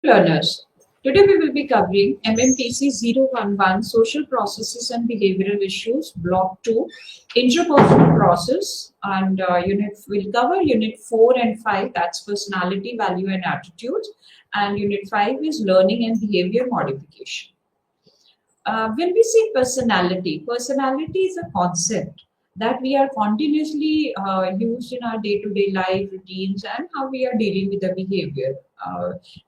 Learners. Today we will be covering MMPC 011 Social Processes and Behavioral Issues, Block 2, Interpersonal Process, and we'll cover Unit 4 and 5, that's Personality, Value and Attitudes, and Unit 5 is Learning and Behavior Modification. When we say personality, personality is a concept that we are continuously used in our day-to-day life routines and how we are dealing with the behavior.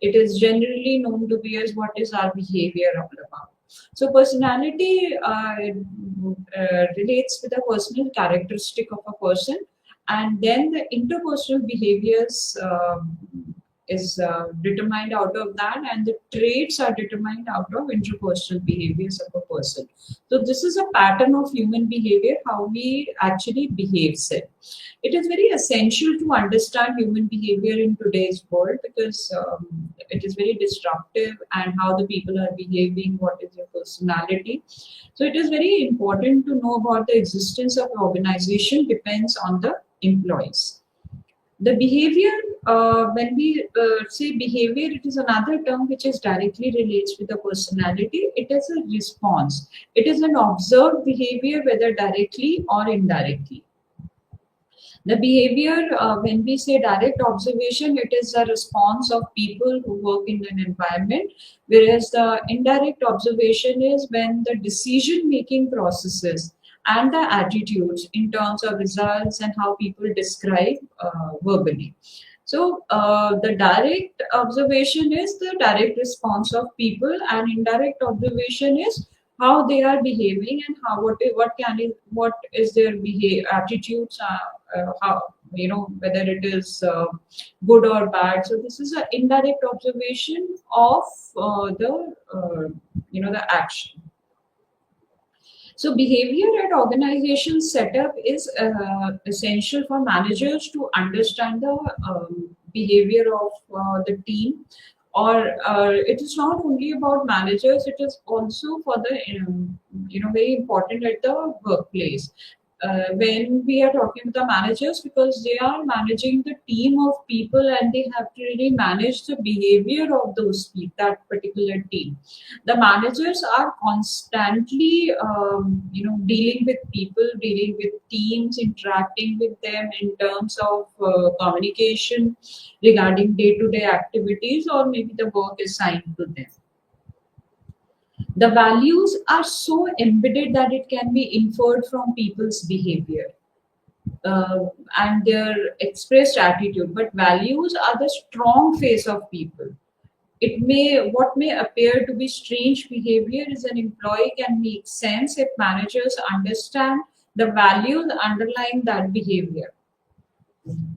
It is generally known to be as what is our behavior all about. So personality relates with the personal characteristic of a person, and then the interpersonal behaviors is determined out of that, and the traits are determined out of interpersonal behaviors of a person. So this is a pattern of human behavior, how we actually behave. It is very essential to understand human behavior in today's world because it is very disruptive, and how the people are behaving, what is their personality. So it is very important to know about the existence of organization depends on the employees. The behavior, when we say behavior, it is another term which is directly relates with the personality. It is a response. It is an observed behavior, whether directly or indirectly. The behavior, when we say direct observation, it is a response of people who work in an environment, whereas the indirect observation is when the decision-making processes and the attitudes in terms of results and how people describe verbally. So the direct observation is the direct response of people, and indirect observation is how they are behaving and how what is their attitudes, how whether it is good or bad. So this is an indirect observation of the action. So behavior at organization setup is essential for managers to understand the behavior of the team, or it is not only about managers, it is also for the very important at the workplace. When we are talking to the managers, because they are managing the team of people and they have to really manage the behavior of those people, that particular team. The managers are constantly dealing with people, dealing with teams, interacting with them in terms of communication regarding day-to-day activities, or maybe the work assigned to them. The values are so embedded that it can be inferred from people's behavior and their expressed attitude. But values are the strong face of people. What may appear to be strange behavior as an employee can make sense if managers understand the values underlying that behavior.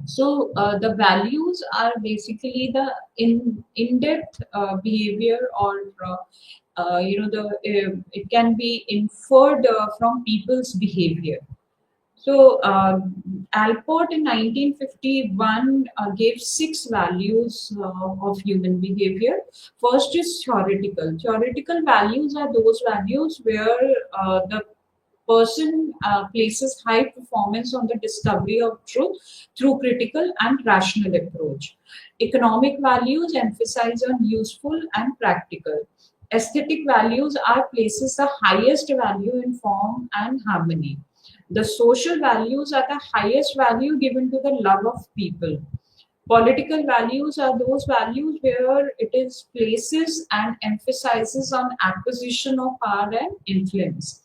So the values are basically the in-depth behavior, or it can be inferred from people's behavior. So Alport in 1951 gave 6 values of human behavior. First is theoretical. Theoretical values are those values where the person places high performance on the discovery of truth through critical and rational approach. Economic values emphasize on useful and practical. Aesthetic values are places the highest value in form and harmony. The social values are the highest value given to the love of people. Political values are those values where it is places and emphasizes on acquisition of power and influence.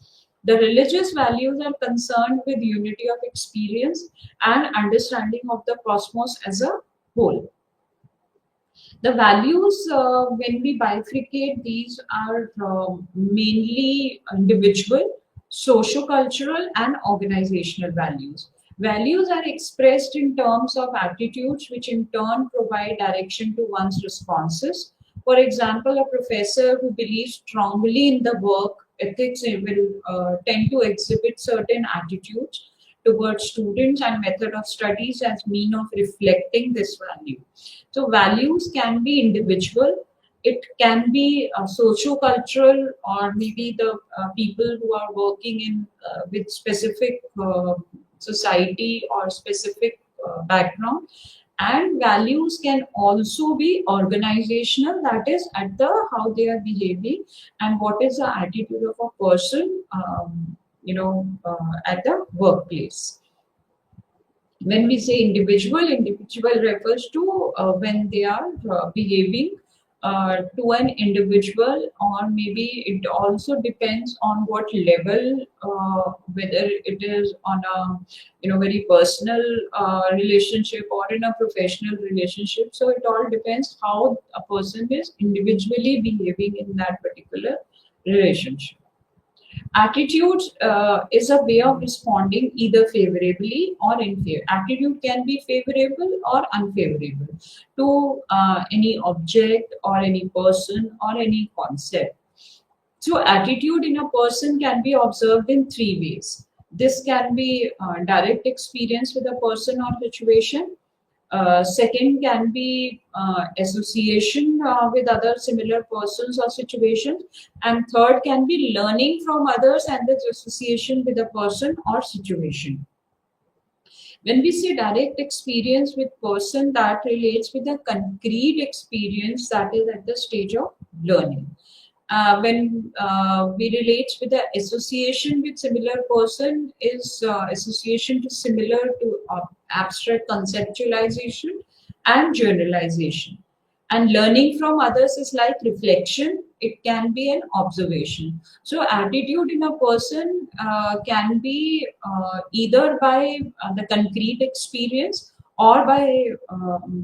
The religious values are concerned with unity of experience and understanding of the cosmos as a whole. The values, when we bifurcate, these are mainly individual, socio-cultural, and organizational values. Values are expressed in terms of attitudes, which in turn provide direction to one's responses. For example, a professor who believes strongly in the work ethics will tend to exhibit certain attitudes towards students and method of studies as mean of reflecting this value. So values can be individual, it can be socio-cultural, or maybe the people who are working in with specific society or specific background, And values can also be organizational, that is at the how they are behaving and what is the attitude of a person, at the workplace. When we say individual, individual refers to when they are behaving to an individual, or maybe it also depends on what level, whether it is on a very personal relationship or in a professional relationship. So it all depends how a person is individually behaving in that particular relationship. Attitudes is a way of responding either favorably or unfavorably. Attitude can be favorable or unfavorable to any object or any person or any concept. So, attitude in a person can be observed in three ways. This can be direct experience with a person or situation. Second can be association with other similar persons or situations. And third can be learning from others and the association with a person or situation. When we say direct experience with person, that relates with a concrete experience that is at the stage of learning. When we relate with the association with similar person is association to similar to abstract conceptualization and generalization. And learning from others is like reflection, it can be an observation. So attitude in a person can be either by the concrete experience, or by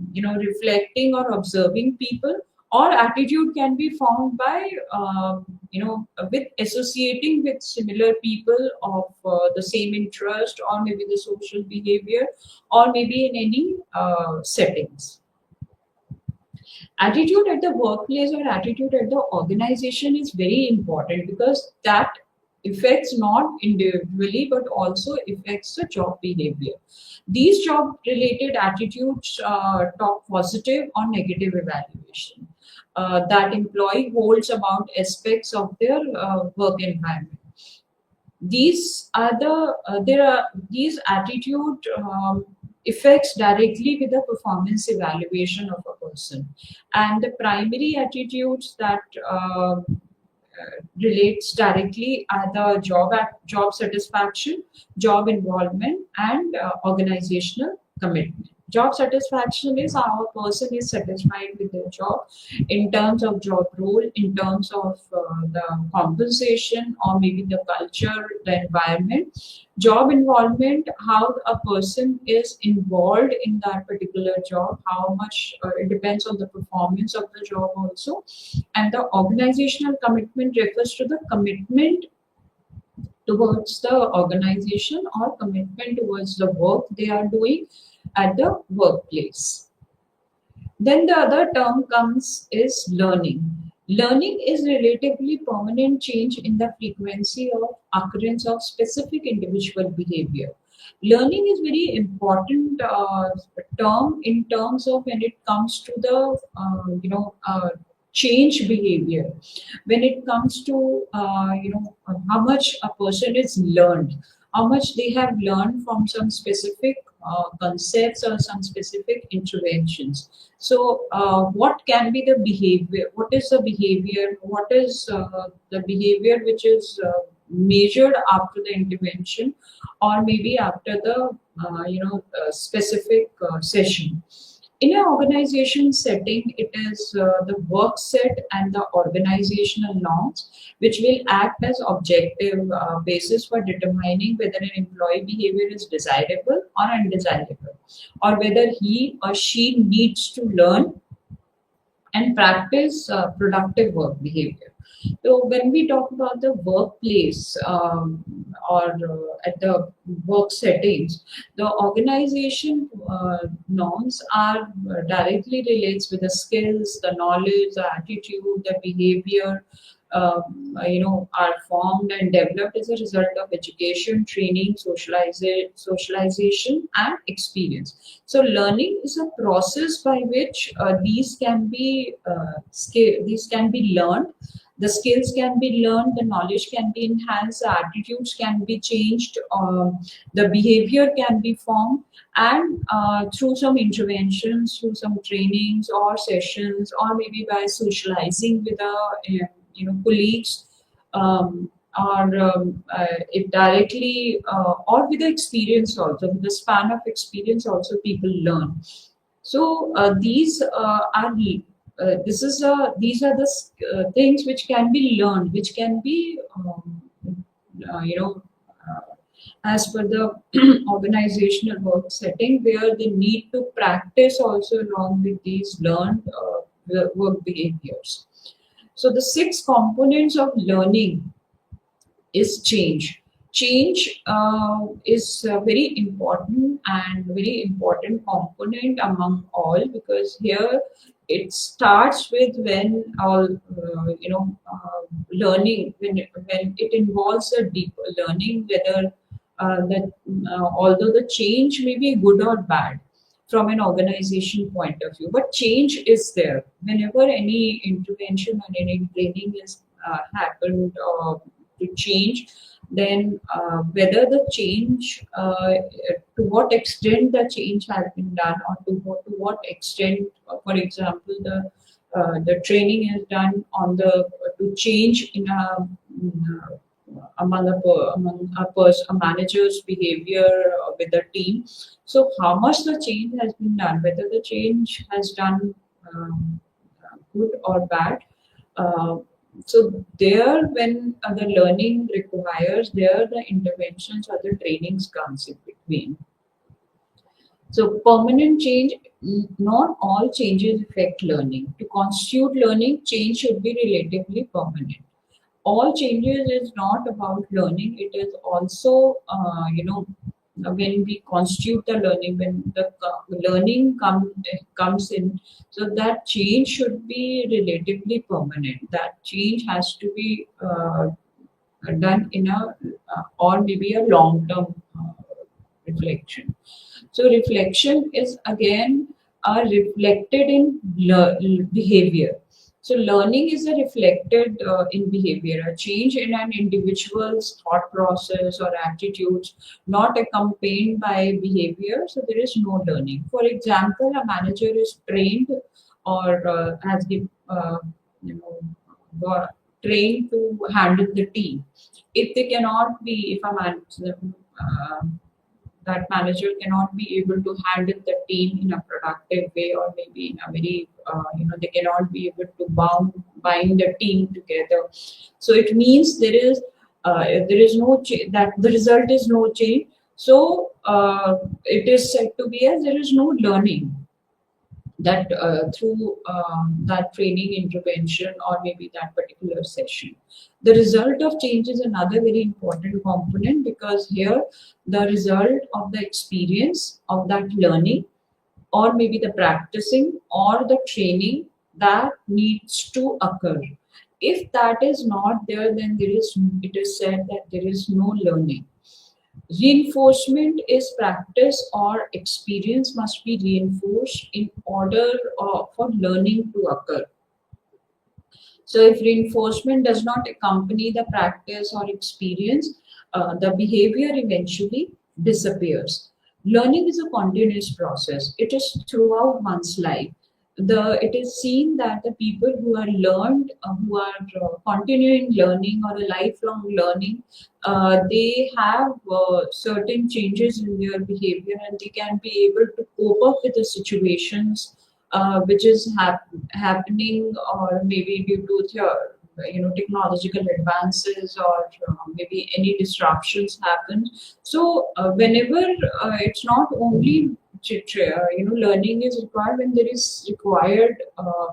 reflecting or observing people, or attitude can be found by with associating with similar people of the same interest, or maybe the social behavior, or maybe in any settings. Attitude at the workplace or attitude at the organization is very important, because that affects not individually but also affects the job behavior. These job related attitudes talk positive or negative evaluation that employee holds about aspects of their work environment. These are the there are these attitude affects directly with the performance evaluation of a person, and the primary attitudes that relates directly are the job satisfaction, job involvement, and organizational commitment. Job satisfaction is how a person is satisfied with their job in terms of job role, in terms of the compensation, or maybe the culture, the environment. Job involvement, how a person is involved in that particular job, how much it depends on the performance of the job also. And the organizational commitment refers to the commitment towards the organization or commitment towards the work they are doing at the workplace. Then the other term comes is learning. Learning is relatively permanent change in the frequency of occurrence of specific individual behavior. Learning is very important term in terms of when it comes to the change behavior. When it comes to how much a person is learned, how much they have learned from some specific concepts or some specific interventions. So, what can be the behavior? What is the behavior? What is the behavior which is measured after the intervention, or maybe after the specific session? In an organization setting, it is the work set and the organizational norms which will act as objective basis for determining whether an employee behavior is desirable or undesirable, or whether he or she needs to learn and practice productive work behavior. So when we talk about the workplace or at the work settings, the organization norms are directly relates with the skills, the knowledge, the attitude, the behavior. Are formed and developed as a result of education, training, socialization, and experience. So, learning is a process by which these can be learned. The skills can be learned, the knowledge can be enhanced, the attitudes can be changed, the behavior can be formed, and through some interventions, through some trainings or sessions, or maybe by socializing with colleagues, or it directly, or with the experience also, with the span of experience also, people learn. So these are these are the things which can be learned, which can be uh, you know as per the organizational work setting, where they need to practice also along with these learned work behaviors. So the six components of learning is change. Change is very important and very important component among all, because here it starts with when all learning, when it involves a deeper learning, whether that although the change may be good or bad from an organization point of view, but change is there whenever any intervention or any training is happened to change. Then whether the change, to what extent the change has been done, or to what extent, for example, the training is done on the to change in a manager's behavior with the team. So how much the change has been done, whether the change has done good or bad. Uh, so there, when the learning requires, there the interventions or the trainings comes in between. So permanent change, not all changes affect learning. To constitute learning, change should be relatively permanent. All changes is not about learning. It is also, when we constitute the learning, when the learning comes in, so that change should be relatively permanent. That change has to be done in a or maybe a long term reflection. So reflection is again reflected in behavior. So learning is a reflected in behavior, a change in an individual's thought process or attitudes, not accompanied by behavior. So there is no learning. For example, a manager is trained or has the trained to handle the team. If they cannot be, if a manager that manager cannot be able to handle the team in a productive way, or maybe in a very they cannot be able to bind the team together. So it means there is no change, that the result is no change. So it is said to be as there is no learning, that through that training intervention or maybe that particular session. The result of change is another very important component, because here the result of the experience of that learning, or maybe the practicing or the training, that needs to occur. If that is not there, then it is said that there is no learning. Reinforcement is practice or experience must be reinforced in order for learning to occur. So if reinforcement does not accompany the practice or experience, the behavior eventually disappears. Learning is a continuous process. It is throughout one's life. It is seen that the people who are who are continuing learning or a lifelong learning, they have certain changes in their behavior, and they can be able to cope up with the situations which is happening, or maybe due to technological advances, or maybe any disruptions happen. So whenever it's not only learning is required when there is required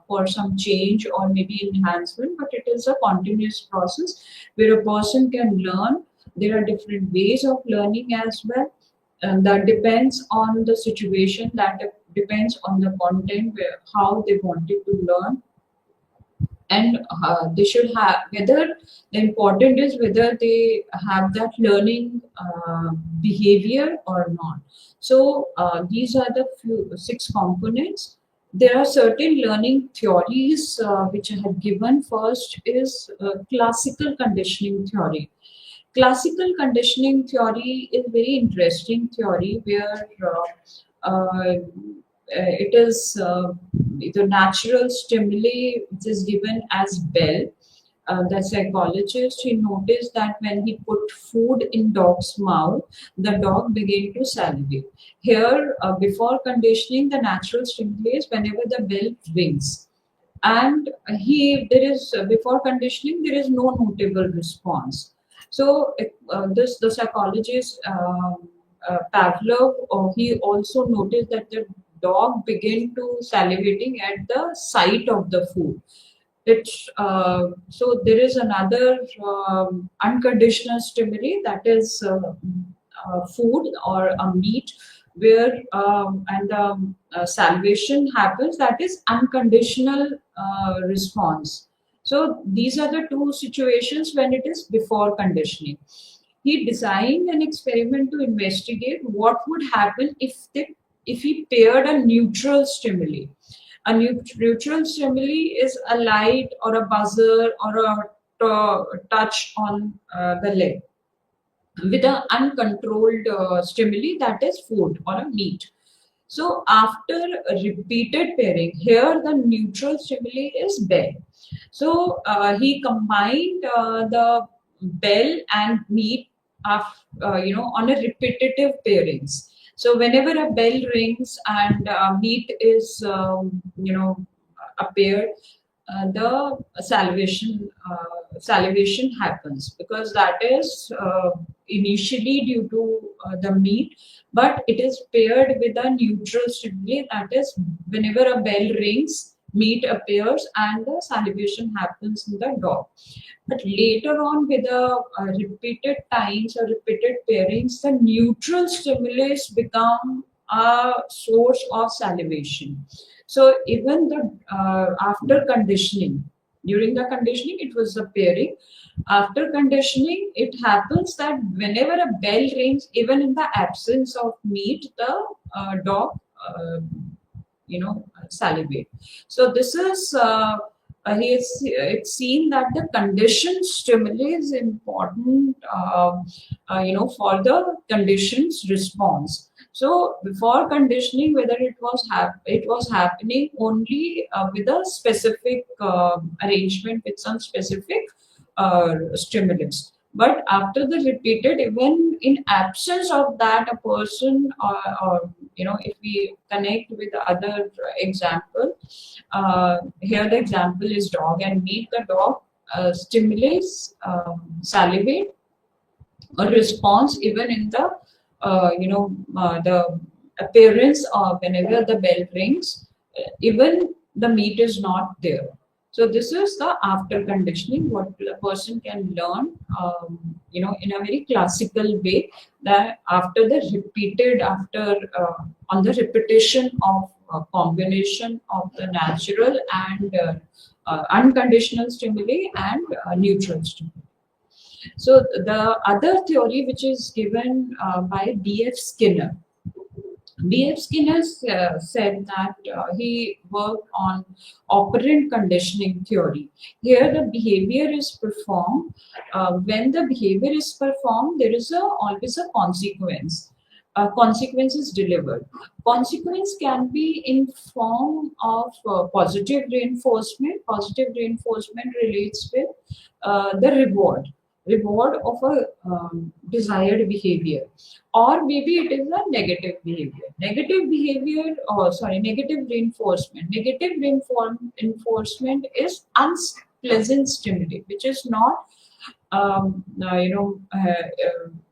for some change or maybe enhancement, but it is a continuous process where a person can learn. There are different ways of learning as well, and that depends on the situation, that depends on the content, how they wanted to learn. And they should have, whether the important is whether they have that learning behavior or not. So these are the six components. There are certain learning theories which I have given. First is classical conditioning theory. Classical conditioning theory is very interesting theory where it is the natural stimuli which is given as bell. The psychologist, he noticed that when he put food in dog's mouth, the dog began to salivate. Here, before conditioning, the natural stimuli is whenever the bell rings, and there is before conditioning there is no notable response. So this the psychologist Pavlov, he also noticed that the dog began to salivating at the sight of the food. So there is another unconditional stimuli, that is food or a meat, where salivation happens, that is unconditional response. So these are the two situations when it is before conditioning. He designed an experiment to investigate what would happen if he paired a neutral stimuli. A neutral stimuli is a light or a buzzer or a touch on the leg, with an uncontrolled stimuli, that is food or a meat. So after repeated pairing, here the neutral stimuli is bell. So he combined the bell and meat on a repetitive pairings. So whenever a bell rings and meat is appeared, the salivation happens, because that is initially due to the meat, but it is paired with a neutral stimuli, that is whenever a bell rings, meat appears and the salivation happens in the dog. But later on, with the repeated times or repeated pairings, the neutral stimulus become a source of salivation. So even the after conditioning, during the conditioning, it was the pairing. After conditioning, it happens that whenever a bell rings, even in the absence of meat, the dog, salivate. So this is it's seen that the conditioned stimuli is important, for the conditions response. So before conditioning, whether it was happening only with a specific arrangement with some specific stimulus. But after the repeated, even in absence of that, a person, or if we connect with the other example, here the example is dog and meat. The dog stimulates, salivate, a response even in the the appearance of whenever the bell rings, even the meat is not there. So this is the after conditioning, what the person can learn, in a very classical way, that after the repeated, on the repetition of combination of the natural and unconditional stimuli and neutral stimuli. So the other theory, which is given by B.F. Skinner. B.F. Skinner said that he worked on operant conditioning theory. Here the behavior is performed. When the behavior is performed, there is always a consequence. Consequence is delivered. Consequence can be in form of positive reinforcement. Positive reinforcement relates with the reward of a desired behavior, or maybe it is a negative behavior. Negative reinforcement. Negative reinforcement is unpleasant stimuli, which is not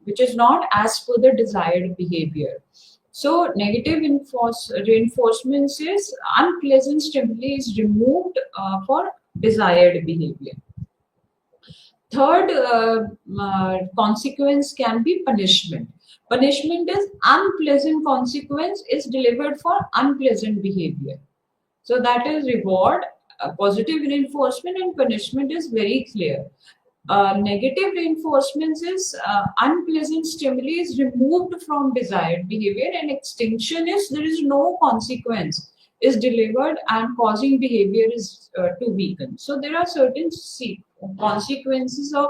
which is not as per the desired behavior. So negative reinforcements is unpleasant stimuli is removed for desired behavior. Third consequence can be punishment. Punishment is unpleasant consequence is delivered for unpleasant behavior. So that is reward, positive reinforcement, and punishment is very clear. Negative reinforcements is unpleasant stimuli is removed from desired behavior, and extinction is there is no consequence is delivered and causing behavior is to weaken. So there are certain consequences of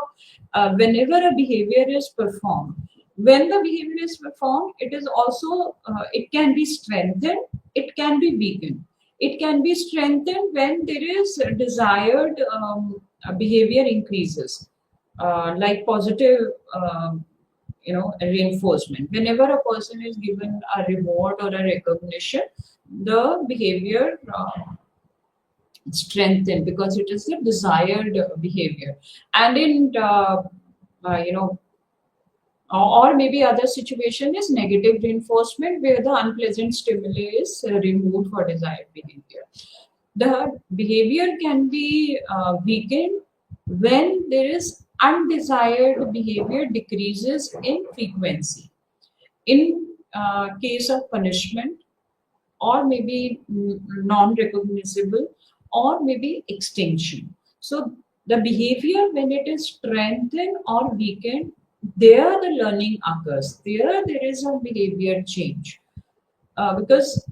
whenever a behavior is performed. When the behavior is performed, it is also it can be strengthened, it can be weakened. It can be strengthened when there is desired behavior increases, like positive, reinforcement. Whenever a person is given a reward or a recognition, the behavior strengthened because it is the desired behavior. And in you know or maybe other situation is negative reinforcement, where the unpleasant stimuli is removed for desired behavior. The behavior can be weakened when there is undesired behavior decreases in frequency. In case of punishment, or maybe non-recognizable, or maybe extinction. So the behavior, when it is strengthened or weakened, there the learning occurs. There is a behavior change. Because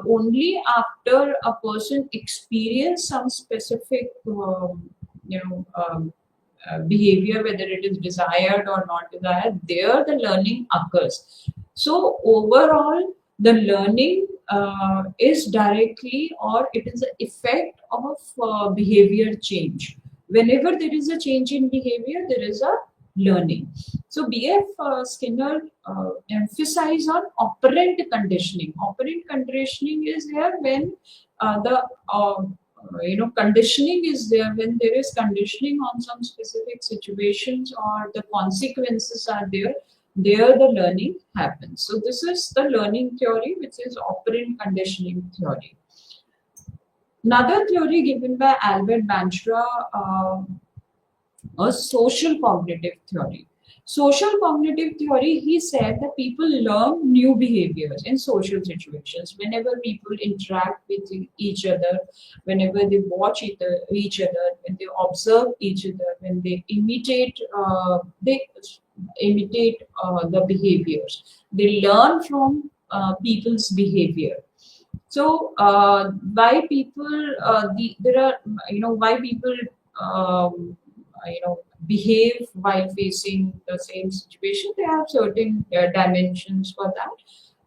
only after a person experience some specific behavior, whether it is desired or not desired, there the learning occurs. So overall, the learning is directly, or it is an effect of behavior change. Whenever there is a change in behavior, there is a learning. So BF Skinner emphasize on operant conditioning. Operant conditioning is here when the conditioning is there, when there is conditioning on some specific situations or the consequences are there. There the learning happens. So this is the learning theory, which is operant conditioning theory. Another theory given by Albert Bandura, a social cognitive theory. Social cognitive theory, he said that people learn new behaviors in social situations. Whenever people interact with each other, whenever they watch each other, when they observe each other, when they imitate the behaviors. They learn from people's behavior. So why people why people behave while facing the same situation? They have certain dimensions for that.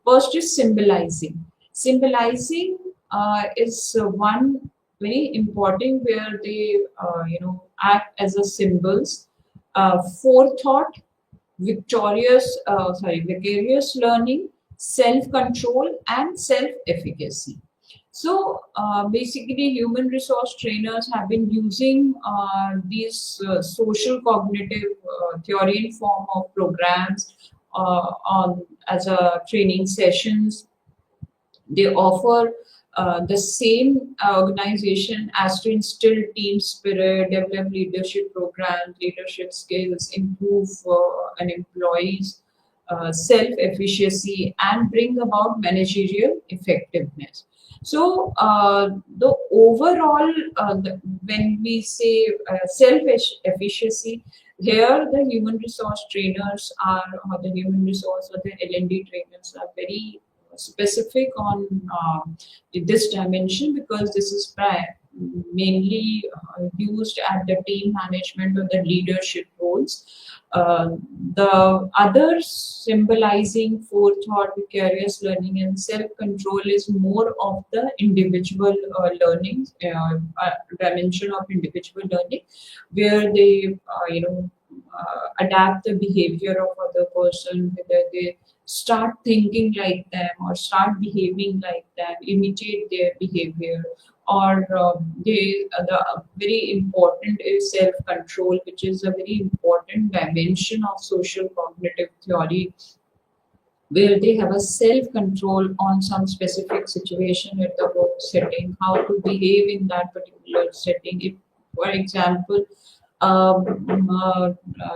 First is symbolizing. Symbolizing is one very important, where they act as a symbols. Forethought, vicarious learning, self-control, and self-efficacy. So basically, human resource trainers have been using these social cognitive theory in form of programs as a training sessions. They offer the same organization as to instill team spirit, develop leadership programs, leadership skills, improve an employee's self-efficacy, and bring about managerial effectiveness. So the overall, when we say self-efficacy, here the human resource trainers are, or the human resource or the L&D trainers are very specific on this dimension, because this is mainly used at the team management or the leadership roles. The others symbolizing forethought, vicarious learning, and self-control is more of the individual learning dimension of individual learning, where they adapt the behavior of other person, whether they start thinking like them or start behaving like them, imitate their behavior, or the very important is self-control, which is a very important dimension of social cognitive theory, where they have a self-control on some specific situation at the work setting, how to behave in that particular setting. If, for example,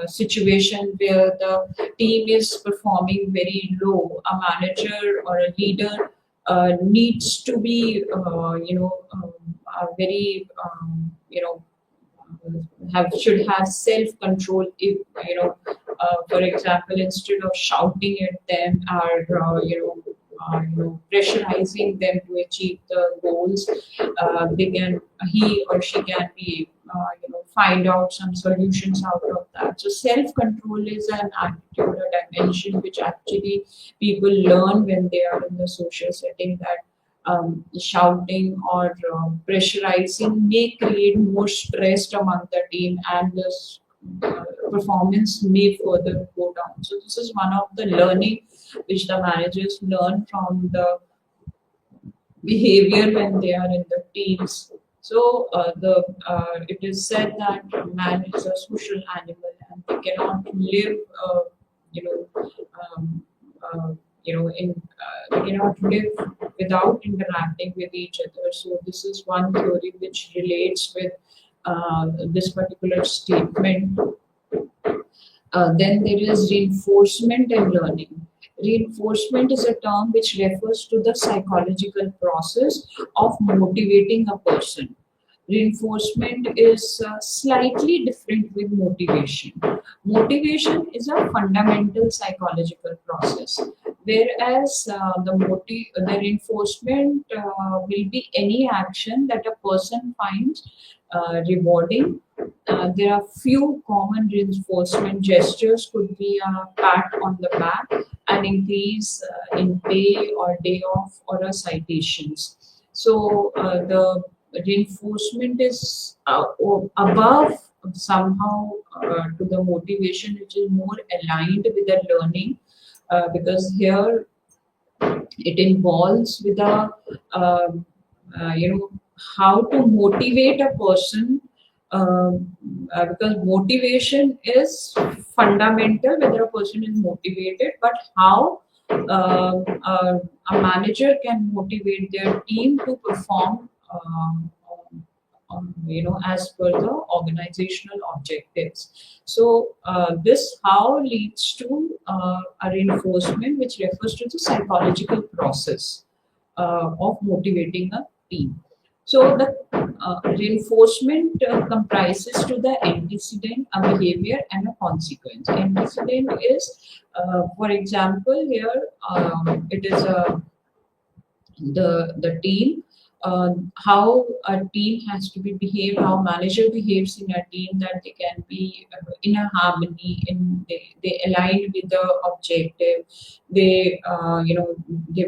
situation where the team is performing very low, a manager or a leader needs to be, very, should have self-control. If for example, instead of shouting at them, or pressurizing them to achieve the goals. He or she can be find out some solutions out of that. So self control is an attitude or dimension which actually people learn when they are in the social setting, that shouting or pressurizing may create more stress among the team, and this performance may further go down. So this is one of the learning which the managers learn from the behavior when they are in the teams. So it is said that man is a social animal and they cannot live, you know, um, they cannot live without interacting with each other. So this is one theory which relates with this particular statement. Then there is reinforcement and learning. Reinforcement is a term which refers to the psychological process of motivating a person. Reinforcement is slightly different with motivation. Motivation is a fundamental psychological process, whereas the reinforcement will be any action that a person finds rewarding. There are few common reinforcement gestures. Could be a pat on the back, an increase in pay or day off, or a citations. So the reinforcement is above somehow to the motivation, which is more aligned with the learning, because here it involves with a how to motivate a person, because motivation is fundamental whether a person is motivated, but how a manager can motivate their team to perform as per the organizational objectives. So this how leads to a reinforcement, which refers to the psychological process of motivating a team. So the reinforcement comprises to the antecedent, a behavior, and a consequence. Antecedent is, for example, here it is the team, how a team has to be behaved, how manager behaves in a team, that they can be in a harmony, they align with the objective, they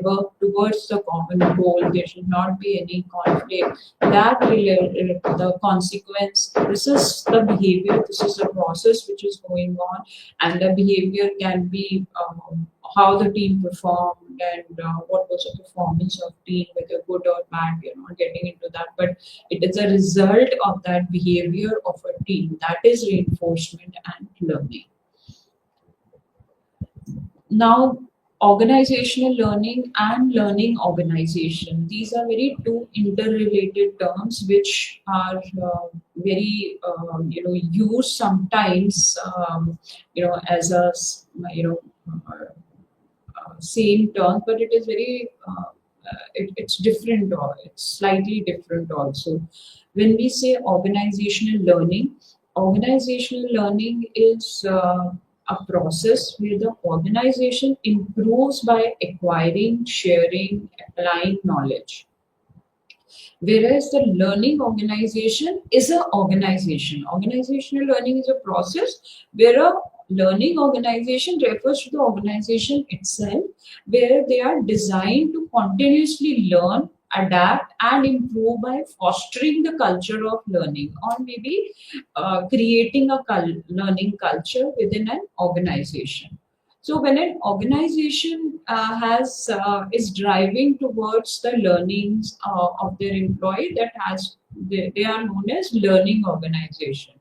work towards the common goal, there should not be any conflict. That will the consequence. This is the behavior, this is the process which is going on, and the behavior can be how the team performed and what was the performance of team, whether good or bad. We are not getting into that, but it is a result of that behavior of a team. That is reinforcement and learning. Now, organizational learning and learning organization. These are very two interrelated terms which are very used sometimes as a same term, but it is very it's different, or it's slightly different also. When we say organizational learning is a process where the organization improves by acquiring, sharing, applying knowledge. Whereas the learning organization is an organization. Organizational learning is a process where a learning organization refers to the organization itself, where they are designed to continuously learn, adapt, and improve by fostering the culture of learning, or maybe creating a learning culture within an organization. So when an organization is driving towards the learnings of their employee, they are known as learning organization.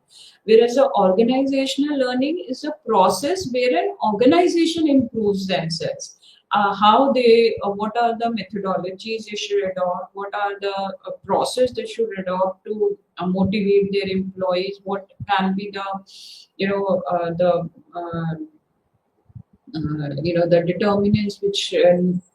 Whereas the organizational learning is a process where an organization improves themselves. What are the methodologies they should adopt? What are the process they should adopt to motivate their employees? What can be the determinants which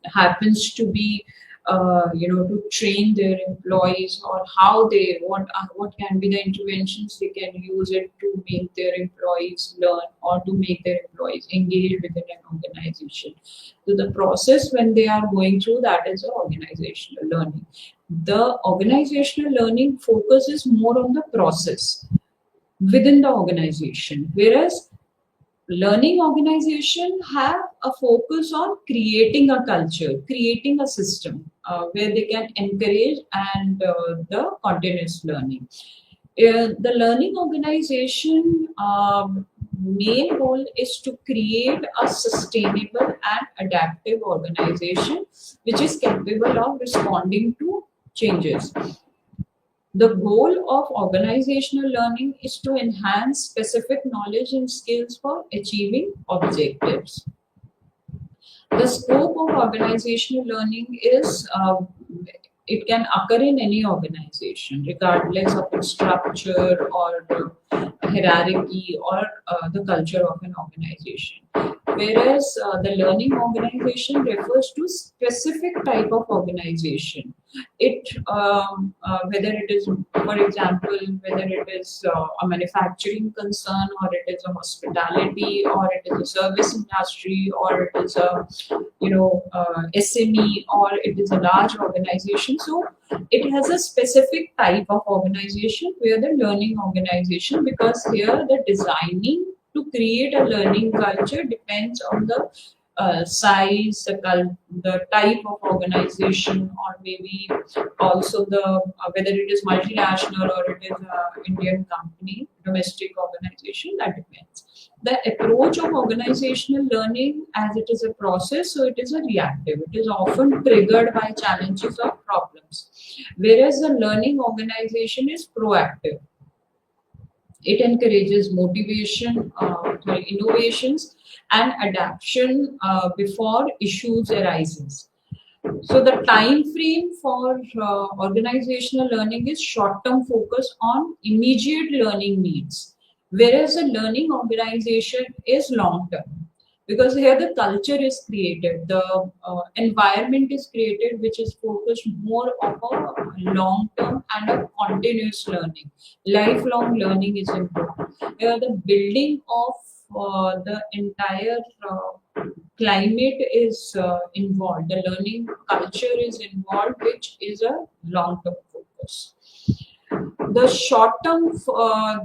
happens to be to train their employees, or how they want, what can be the interventions they can use it to make their employees learn, or to make their employees engage within an organization. So the process when they are going through that is organizational learning. The organizational learning focuses more on the process within the organization, whereas learning organization have a focus on creating a culture, creating a system where they can encourage and the continuous learning. The learning organization main goal is to create a sustainable and adaptive organization which is capable of responding to changes. The goal of organizational learning is to enhance specific knowledge and skills for achieving objectives. The scope of organizational learning is it can occur in any organization, regardless of its structure or the hierarchy or the culture of an organization. Whereas the learning organization refers to specific type of organization. It whether it is, for example, whether it is a manufacturing concern, or it is a hospitality, or it is a service industry, or it is a SME, or it is a large organization. So it has a specific type of organization where the learning organization, because here the designing to create a learning culture depends on the size, the type of organization, or maybe also the whether it is multinational or it is an Indian company, domestic organization, that depends. The approach of organizational learning, as it is a process, so it is a reactive. It is often triggered by challenges or problems, whereas the learning organization is proactive. It encourages motivation, innovations, and adaptation before issues arises. So the time frame for organizational learning is short-term focus on immediate learning needs, whereas the learning organization is long-term. Because here the culture is created, the environment is created, which is focused more on a long-term and a continuous learning. Lifelong learning is important. Here the building of the entire climate is involved. The learning culture is involved, which is a long-term focus. The short-term,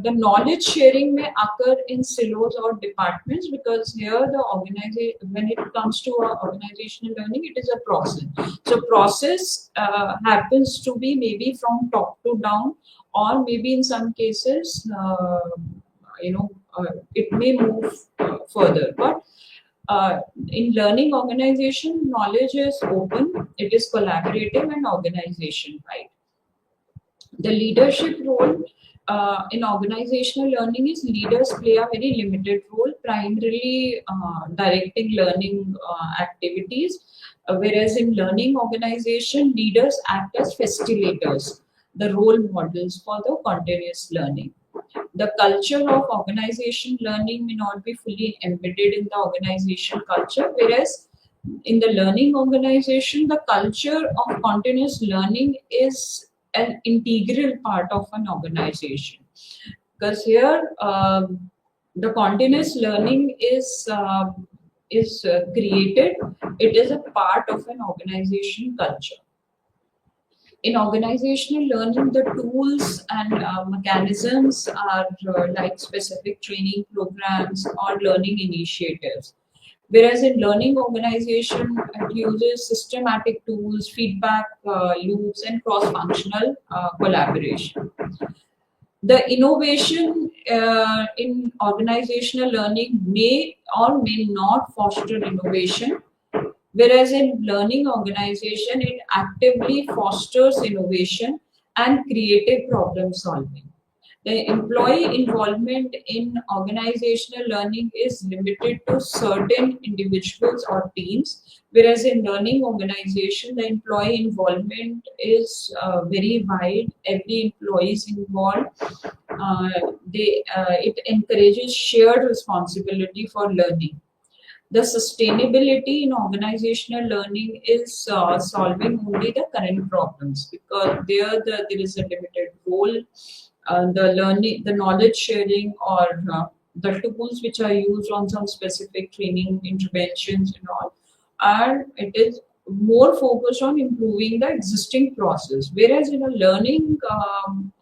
the knowledge sharing may occur in silos or departments, because here the organization, when it comes to organizational learning, it is a process. So process happens to be maybe from top to down, or maybe in some cases, it may move further. But in learning organization, knowledge is open, it is collaborative and organization, right? The leadership role in organizational learning is leaders play a very limited role, primarily directing learning activities, whereas in learning organization, leaders act as facilitators, the role models for the continuous learning. The culture of organization learning may not be fully embedded in the organization culture, whereas in the learning organization, the culture of continuous learning is an integral part of an organization. Because here, the continuous learning is created. It is a part of an organization culture. In organizational learning, the tools and mechanisms are like specific training programs or learning initiatives. Whereas in learning organization, it uses systematic tools, feedback loops, and cross-functional collaboration. The innovation in organizational learning may or may not foster innovation, whereas in learning organization, it actively fosters innovation and creative problem solving. The employee involvement in organizational learning is limited to certain individuals or teams, whereas in learning organization, the employee involvement is very wide. Every employee is involved. It encourages shared responsibility for learning. The sustainability in organizational learning is solving only the current problems, because there is a limited role. The learning, the knowledge sharing, or the tools which are used on some specific training interventions and all, are it is more focused on improving the existing process. Whereas in a learning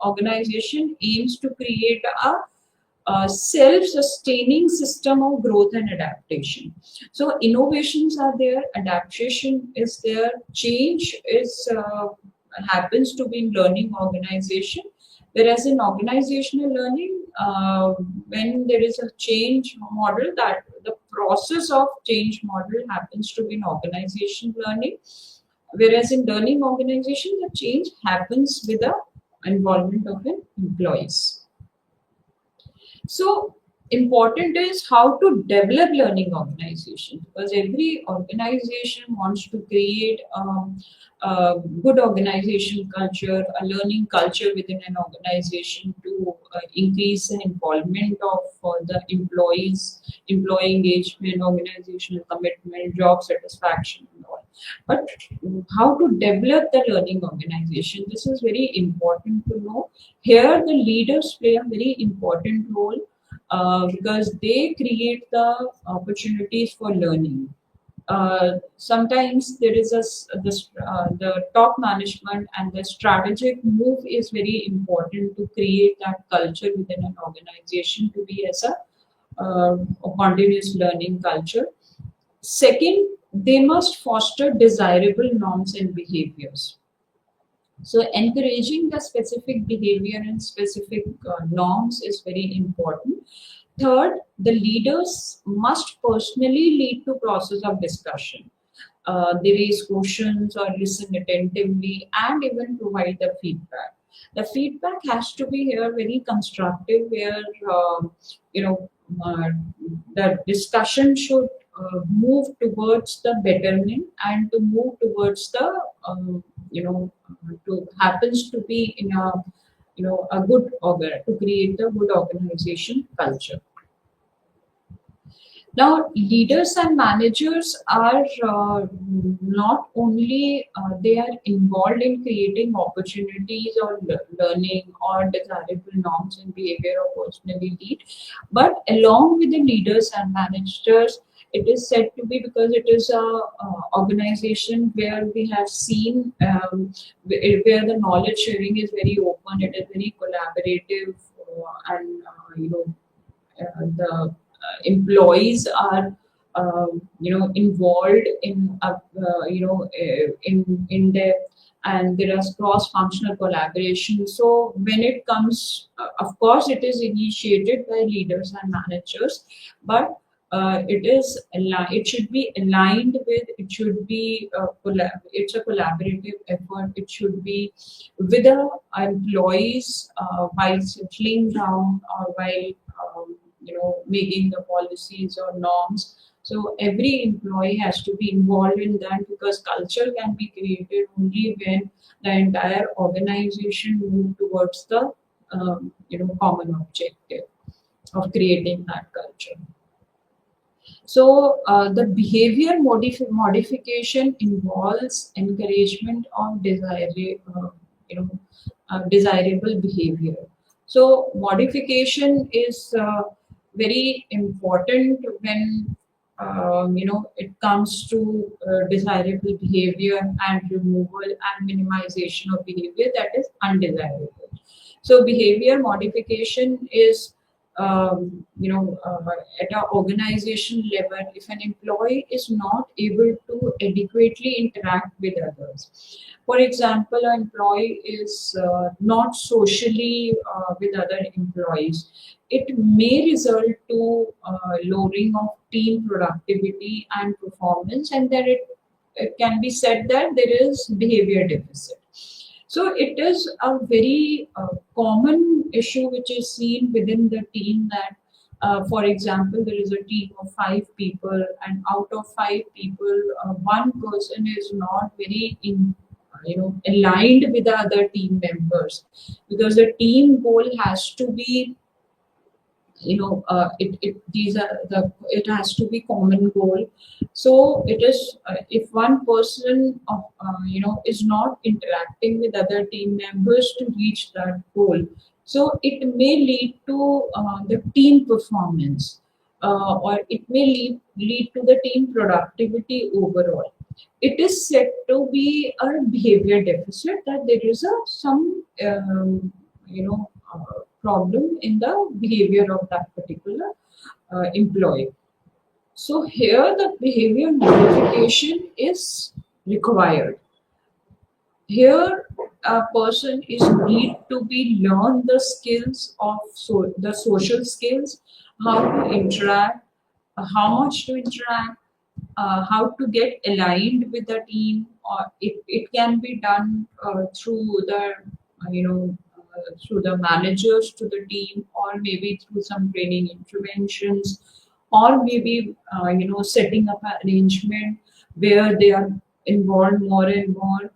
organization aims to create a self-sustaining system of growth and adaptation. So innovations are there, adaptation is there, change is happens to be in learning organization. Whereas in organizational learning, when there is a change model, that the process of change model happens to be in organization learning. Whereas in learning organization, the change happens with the involvement of an employees. So important is how to develop learning organization, because every organization wants to create a good organization culture, a learning culture within an organization to increase the involvement of the employees, employee engagement, organizational commitment, job satisfaction and all. But how to develop the learning organization, this is very important to know. Here the leaders play a very important role, because they create the opportunities for learning. Sometimes there is the top management, and the strategic move is very important to create that culture within an organization to be as a continuous learning culture. Second, they must foster desirable norms and behaviors. So encouraging the specific behavior and specific norms is very important. Third, the leaders must personally lead to process of discussion. They raise questions or listen attentively and even provide the feedback. The feedback has to be here very constructive, where you know uh, the discussion should move towards the betterment, and to move towards the to happens to be in a a good to create a good organization culture. Now, leaders and managers are not only they are involved in creating opportunities or learning or desirable norms and behavior or personally lead, but along with the leaders and managers, it is said to be, because it is a organization where we have seen where the knowledge sharing is very open, it is very collaborative, and the employees are involved in in depth, and there is cross functional collaboration. So when it comes, of course it is initiated by leaders and managers, but it should be aligned with, it should be it's a collaborative effort, it should be with the employees while settling down, or while making the policies or norms. So every employee has to be involved in that, because culture can be created only when the entire organization move towards the common objective of creating that culture. So the behavior modification involves encouragement of desirable behavior. So modification is very important when it comes to desirable behavior and removal and minimization of behavior that is undesirable. So behavior modification is at an organization level, if an employee is not able to adequately interact with others. For example, an employee is not socially with other employees, it may result to lowering of team productivity and performance, and that it can be said that there is behavior deficit. So it is a very common issue which is seen within the team, that, for example, there is a team of 5 people, and out of 5 people, one person is not very aligned with the other team members, because the team goal has to be it has to be common goal. So it is, if one person is not interacting with other team members to reach that goal, so it may lead to the team performance, or it may lead to the team productivity overall. It is said to be a behavior deficit, that there is some problem in the behavior of that particular employee. So here the behavior modification is required. Here a person is need to be learn the skills of the social skills, how to interact, how much to interact, how to get aligned with the team, or it can be done through the through the managers to the team, or maybe through some training interventions, or maybe setting up an arrangement where they are involved more and more.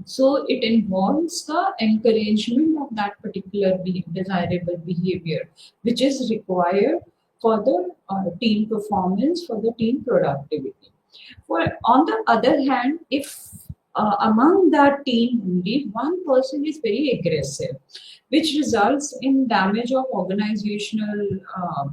So it involves the encouragement of that particular desirable behavior, which is required for the team performance, for the team productivity. On the other hand, if among that team only one person is very aggressive, which results in damage of organizational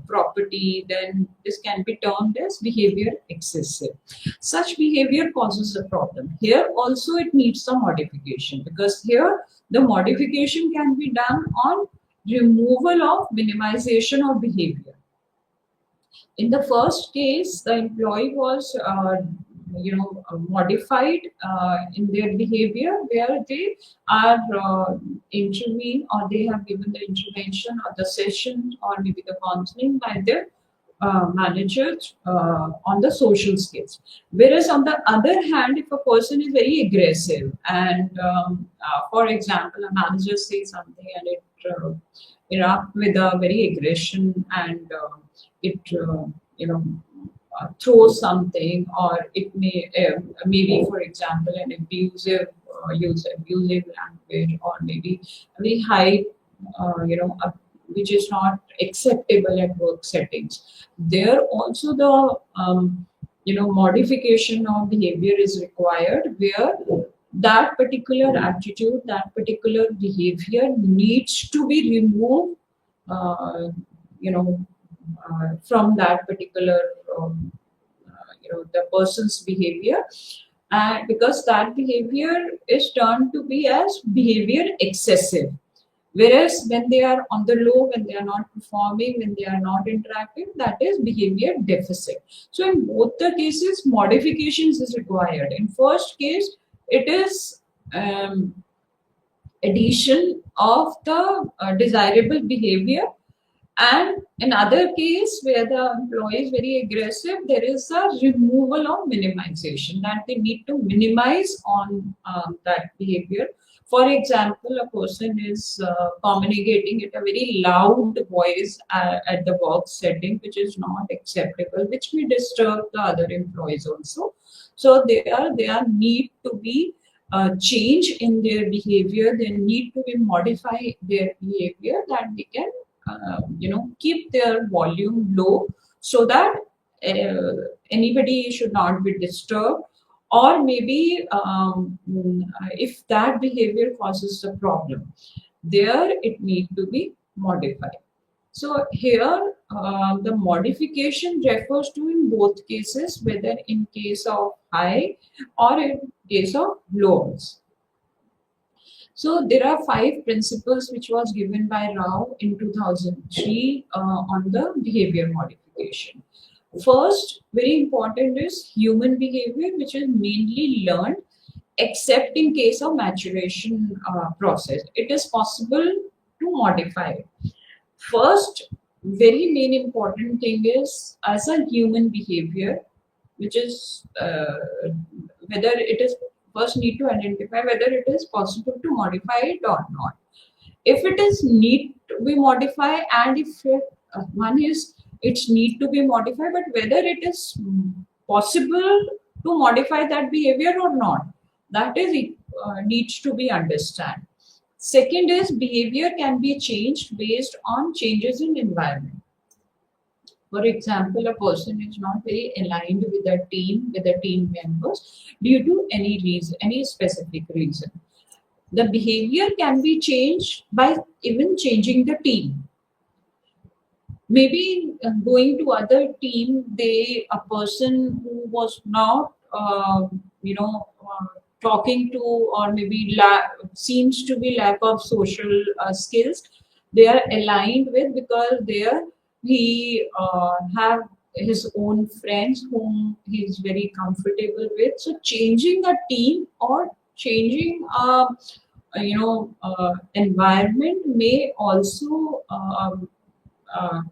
property, then this can be termed as behavior excessive. Such behavior causes a problem. Here also it needs some modification, because here the modification can be done on removal of minimization of behavior. In the first case, the employee was modified in their behavior, where they are intervened, or they have given the intervention or the session, or maybe the counseling by their managers on the social skills. Whereas on the other hand, if a person is very aggressive, and for example, a manager says something and it erupt with a very aggression, and it throws something, or it may maybe, for example, an abusive use abusive language, or maybe a very high which is not acceptable at work settings. There also the modification of behavior is required, where that particular attitude, that particular behavior needs to be removed from that particular the person's behavior, and because that behavior is turned to be as behavior excessive. Whereas when they are on the low, when they are not performing, when they are not interacting, that is behavior deficit. So in both the cases, modifications is required. In first case, it is addition of the desirable behavior, and in other case where the employee is very aggressive, there is a removal of minimization, that they need to minimize on that behavior. For example, a person is communicating at a very loud voice at the work setting, which is not acceptable, which may disturb the other employees also. So there need to be change in their behavior. They need to be modify their behavior, that they can keep their volume low, so that anybody should not be disturbed, or maybe if that behavior causes a problem, there it need to be modified. So here the modification refers to in both cases, whether in case of high or in case of lows. So there are 5 principles which was given by Rao in 2003 on the behavior modification. First, very important is human behavior, which is mainly learned, except in case of maturation process. It is possible to modify it. First, very main important thing is, as a human behavior, which is whether it is, first need to identify whether it is possible to modify it or not. If it is need to be modified, and if one is it's need to be modified, but whether it is possible to modify that behavior or not, that is needs to be understood. Second is behavior can be changed based on changes in environment. For example, a person is not very aligned with the team members due to any reason, any specific reason. The behavior can be changed by even changing the team. Maybe going to other team, a person who was not talking to, or maybe seems to be lack of social skills, they are aligned with, because there he have his own friends whom he is very comfortable with. So changing a team or changing environment may also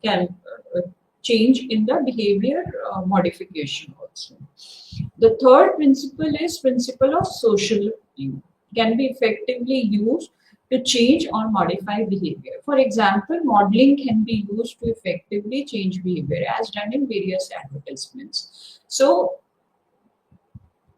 can change in the behavior modification also. The third principle is principle of social learning, can be effectively used to change or modify behavior. For example, modeling can be used to effectively change behavior, as done in various advertisements. So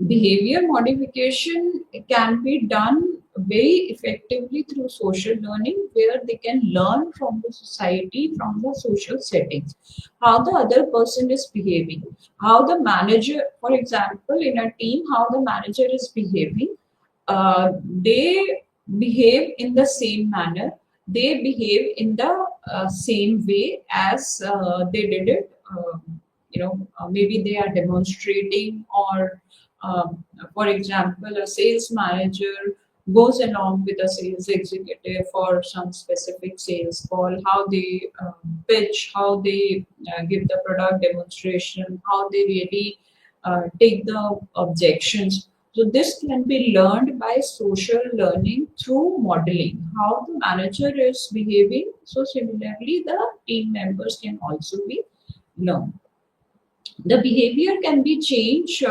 behavior modification can be done very effectively through social learning, where they can learn from the society, from the social settings, how the other person is behaving, how the manager, for example, in a team, how the manager is behaving. They behave in the same manner, they behave in the same way as they did it. Maybe they are demonstrating, or for example, a sales manager goes along with a sales executive for some specific sales call, how they pitch, how they give the product demonstration, how they really take the objections. So this can be learned by social learning through modeling, how the manager is behaving. So similarly, the team members can also be learned. The behavior can be changed.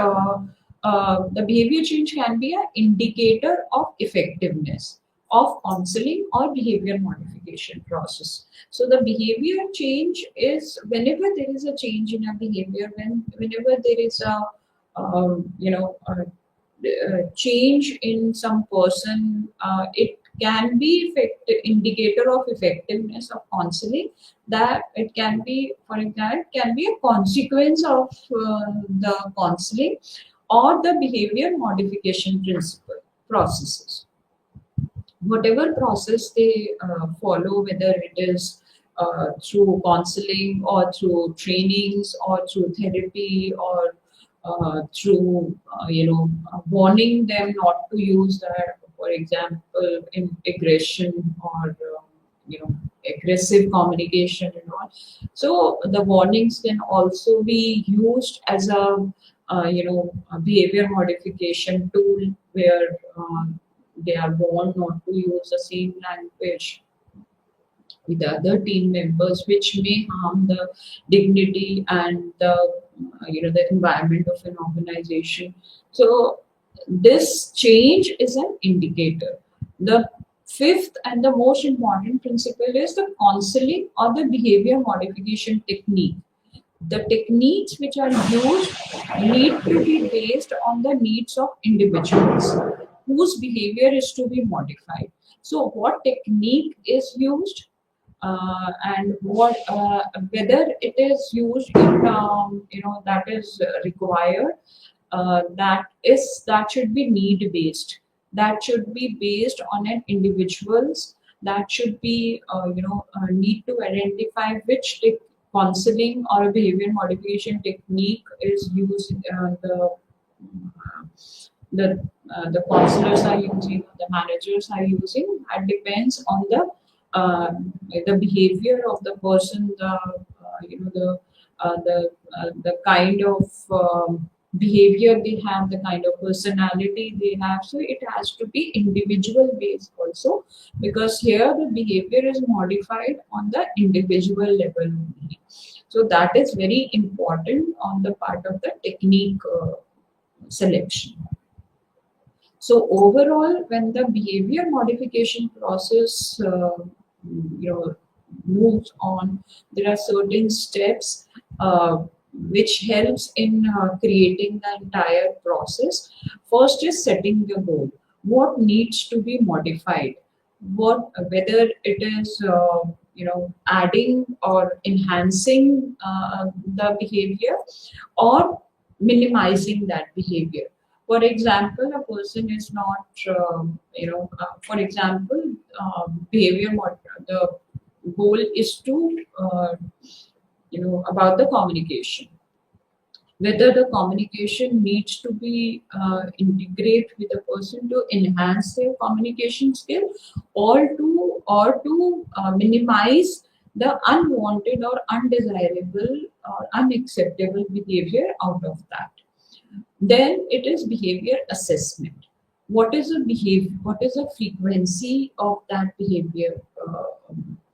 The behavior change can be an indicator of effectiveness of counseling or behavior modification process. So the behavior change is whenever there is a change in a behavior, whenever there is a change in some person, it can be indicator of effectiveness of counseling. That it can be, for example, can be a consequence of the counseling or the behavior modification principle processes. Whatever process they follow, whether it is through counseling or through trainings or through therapy, or through warning them not to use that, for example, in aggression, or aggressive communication and all. So the warnings can also be used as a behavior modification tool, where they are warned not to use the same language with the other team members, which may harm the dignity and the environment of an organization. So this change is an indicator. The fifth and the most important principle is the counseling or the behavior modification technique. The techniques which are used need to be based on the needs of individuals whose behavior is to be modified. So what technique is used, and what whether it is used in that is required, that should be need based, that should be based on an individuals, that should be need to identify which counseling or behavior modification technique is used, the counselors are using, the managers are using. That depends on the behavior of the person, the kind of behavior they have, the kind of personality they have. So it has to be individual based also, because here the behavior is modified on the individual level only. So that is very important on the part of the technique selection. So overall, when the behavior modification process moves on, there are certain steps which helps in creating the entire process. First is setting the goal. What needs to be modified? whether it is adding or enhancing the behavior or minimizing that behavior. For example, a person is not for example, behavior the goal is to about the communication, whether the communication needs to be integrate with a person to enhance their communication skill, or to minimize the unwanted or undesirable or unacceptable behavior out of that. Then it is behavior assessment. What is the behavior? What is the frequency of that behavior?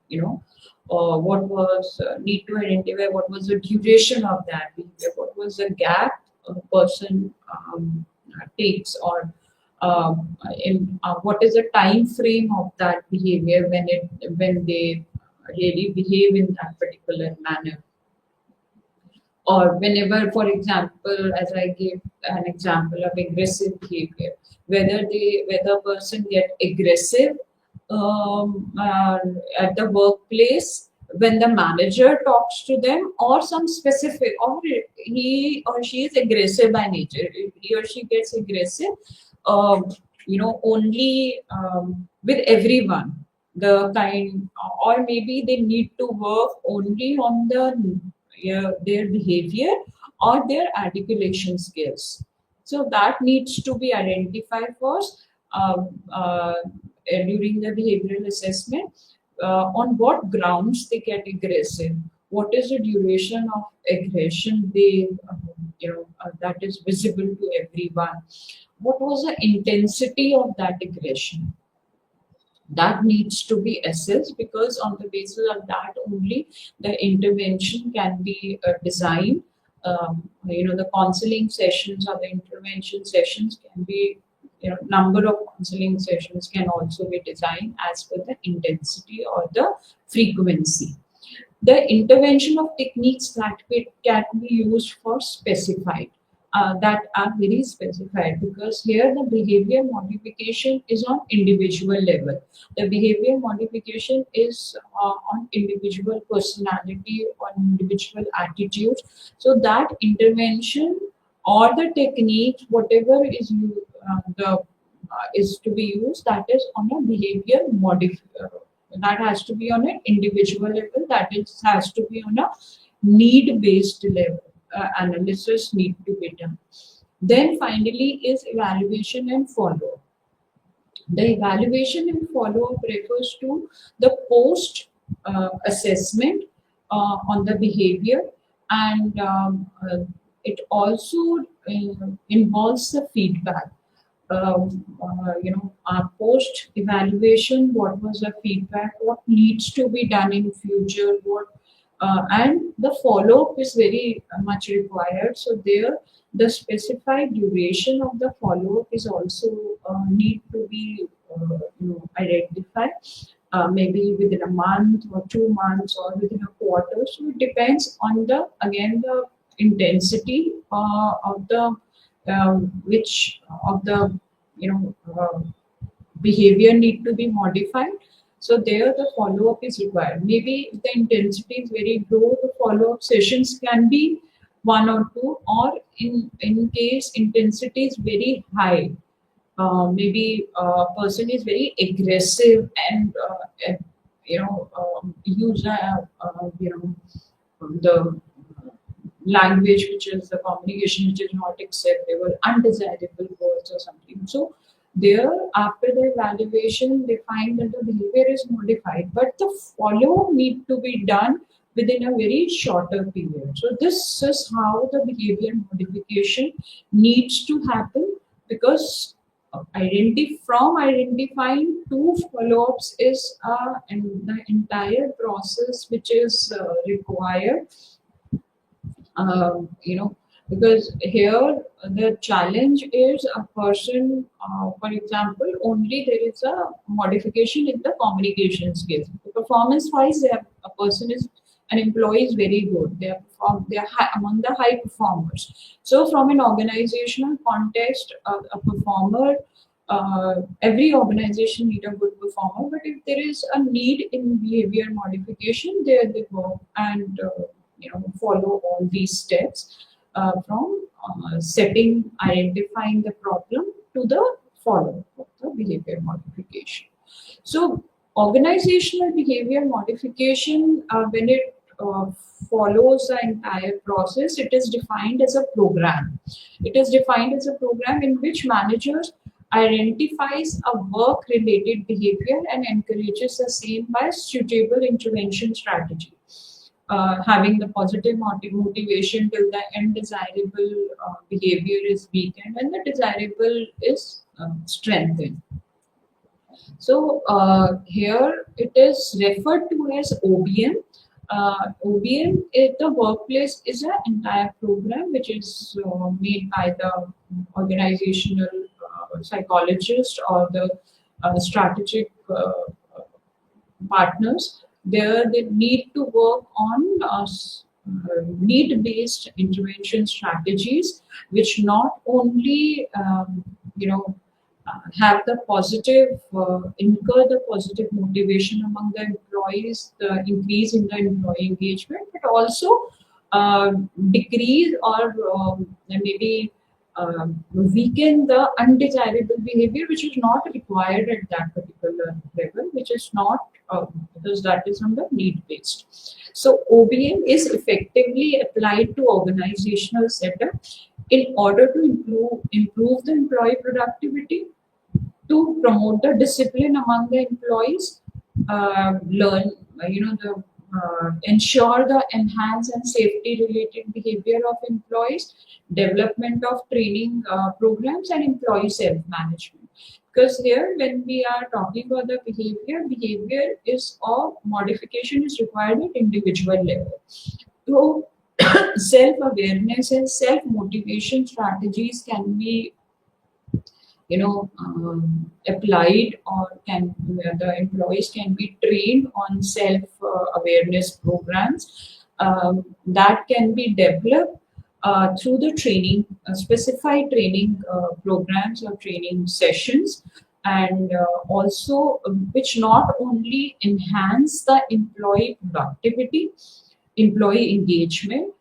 You know, what was need to identify what was the duration of that behavior, what was the gap a person takes, or what is the time frame of that behavior when they really behave in that particular manner. Or whenever, for example, as I gave an example of aggressive behavior, whether person get aggressive uh, at the workplace when the manager talks to them, or some specific, or he or she is aggressive by nature, he or she gets aggressive um, only with everyone, the kind, or maybe they need to work only on their behavior or their articulation skills. So that needs to be identified first during the behavioral assessment. On what grounds they get aggressive? What is the duration of aggression that is visible to everyone? What was the intensity of that aggression? That needs to be assessed, because on the basis of that only the intervention can be designed. The counseling sessions or the intervention sessions can be, number of counseling sessions can also be designed as per the intensity or the frequency. The intervention of techniques that can be used for specified, that are very specified, because here the behavior modification is on individual level. The behavior modification is on individual personality, on individual attitudes. So that intervention or the technique, whatever is to be used, that is on a behavior that has to be on an individual level, has to be on a need based level. Analysis need to be done. Then finally is evaluation and follow. The evaluation and follow-up refers to the post assessment on the behavior, and it also involves the feedback. Our post evaluation, what was the feedback, what needs to be done in future, and the follow up is very much required. So there, the specified duration of the follow up is also need to be identified. Maybe within a month or 2 months or within a quarter. So it depends on the intensity of the which of the behavior need to be modified. So there the follow-up is required. Maybe if the intensity is very low, the follow-up sessions can be 1 or 2, or in case intensity is very high, maybe a person is very aggressive and use the language which is the communication which is not acceptable, undesirable words or something. So there, after the evaluation, they find that the behavior is modified, but the follow need to be done within a very shorter period. So this is how the behavior modification needs to happen, because from identifying to follow-ups is and the entire process which is required. Because here the challenge is a person, for example, only there is a modification in the communication skills. Performance wise, a person is an employee is very good. They are among the high performers. So from an organizational context, a performer every organization need a good performer, but if there is a need in behavior modification, there they go and follow all these steps from setting, identifying the problem to the follow of the behavior modification. So organizational behavior modification, when it follows the entire process, it is defined as a program. It is defined as a program in which managers identifies a work-related behavior and encourages the same by suitable intervention strategy. Having the positive motivation till the undesirable behavior is weakened and the desirable is strengthened. So here it is referred to as OBM. OBM at the workplace is an entire program which is made by the organizational psychologist or the strategic partners. There they need to work on need-based intervention strategies, which not only have the positive, incur the positive motivation among the employees, the increase in the employee engagement, but also decrease or maybe weaken the undesirable behavior which is not required at that particular level, which is not because that is on the need based. So OBM is effectively applied to organizational setup in order to improve the employee productivity, to promote the discipline among the employees, ensure the enhance and safety related behavior of employees, development of training programs, and employee self management. Because here, when we are talking about the behavior is of modification is required at individual level. So self awareness and self motivation strategies can be applied, or the employees can be trained on self awareness programs that can be developed through the training, specified training programs or training sessions, and also which not only enhance the employee productivity, employee engagement,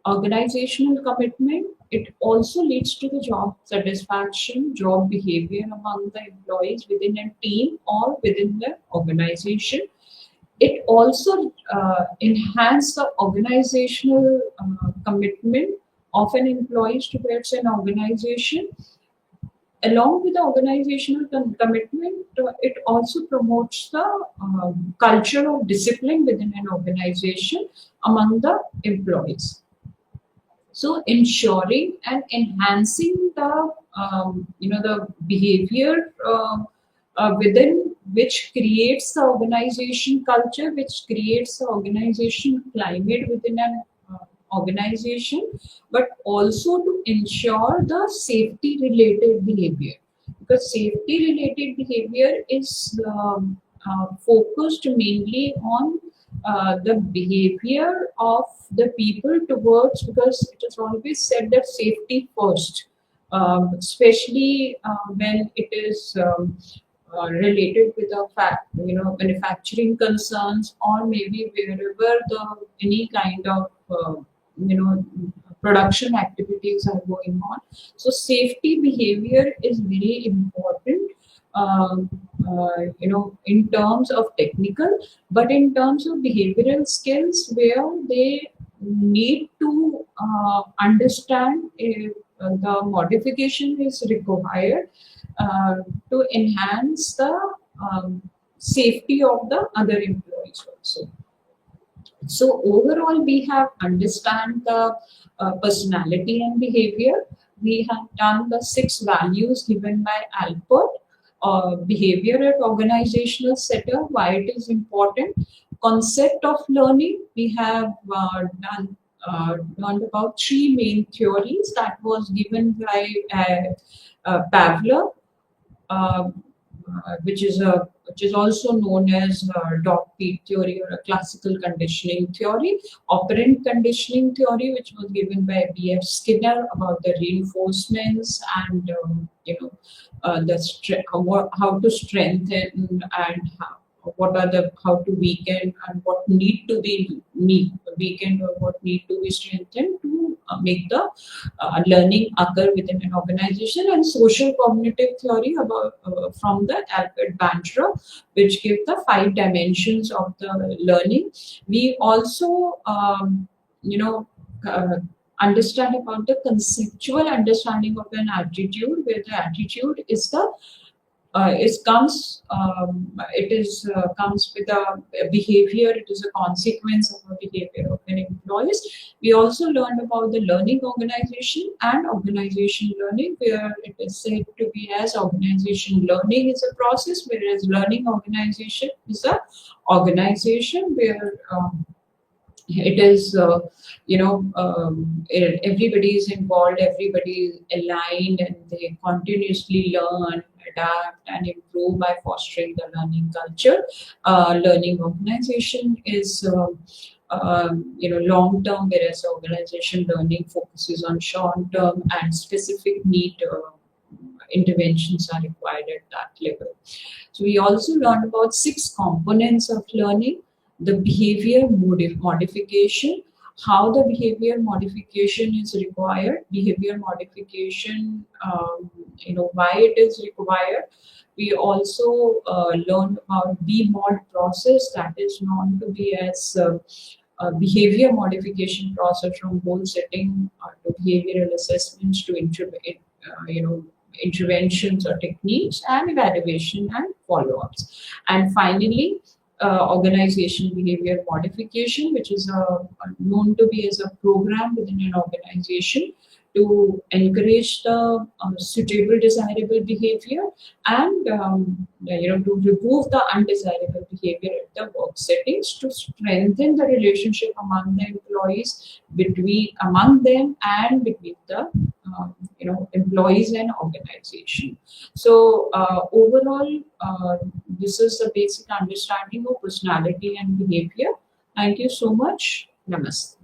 organizational commitment, it also leads to the job satisfaction, job behavior among the employees within a team or within the organization. It also enhances the organizational commitment of an employee towards an organization. Along with the organizational commitment, it also promotes the culture of discipline within an organization among the employees. So ensuring and enhancing the the behavior within which creates the organization culture, which creates the organization climate within an organization, but also to ensure the safety related behavior, because safety related behavior is focused mainly on the behavior of the people towards, because it is always said that safety first, especially when it is related with the manufacturing concerns, or maybe wherever the any kind of production activities are going on. So safety behavior is very important, in terms of technical, but in terms of behavioral skills, where they need to understand if the modification is required to enhance the safety of the other employees also. So overall, we have understand the personality and behavior. We have done the 6 values given by Alpert. Behavior at organizational setup, why it is important. Concept of learning, we have learned about 3 main theories that was given by Pavlov. which is also known as dog peat theory or a classical conditioning theory, operant conditioning theory, which was given by B.F. Skinner about the reinforcements and how to strengthen and what are the how to weaken and what need to be weakened or what need to be strengthened to make the learning occur within an organization, and social cognitive theory about from the Albert Bandura, which give the 5 dimensions of the learning. We also uh, understand about the conceptual understanding of an attitude, where the attitude is the it is comes with a behavior. It is a consequence of a behavior of an employees. We also learned about the learning organization and organization learning, where it is said to be as organization learning is a process, whereas learning organization is a organization where it is everybody is involved, everybody is aligned, and they continuously learn, adapt and improve by fostering the learning culture. Learning organization is long term, whereas organization learning focuses on short term and specific need interventions are required at that level. So we also learned about 6 components of learning: the behavior modification, how the behavior modification is required, behavior modification, why it is required. We also learned about BMOD process, that is known to be as a behavior modification process, from goal setting to behavioral assessments to interventions or techniques and evaluation and follow-ups. And finally, organization behavior modification, which is known to be as a program within an organization to encourage the suitable desirable behavior and to remove the undesirable behavior at the work settings, to strengthen the relationship among the employees, among them and between the employees and organization. So overall, this is the basic understanding of personality and behavior. Thank you so much. Namaste.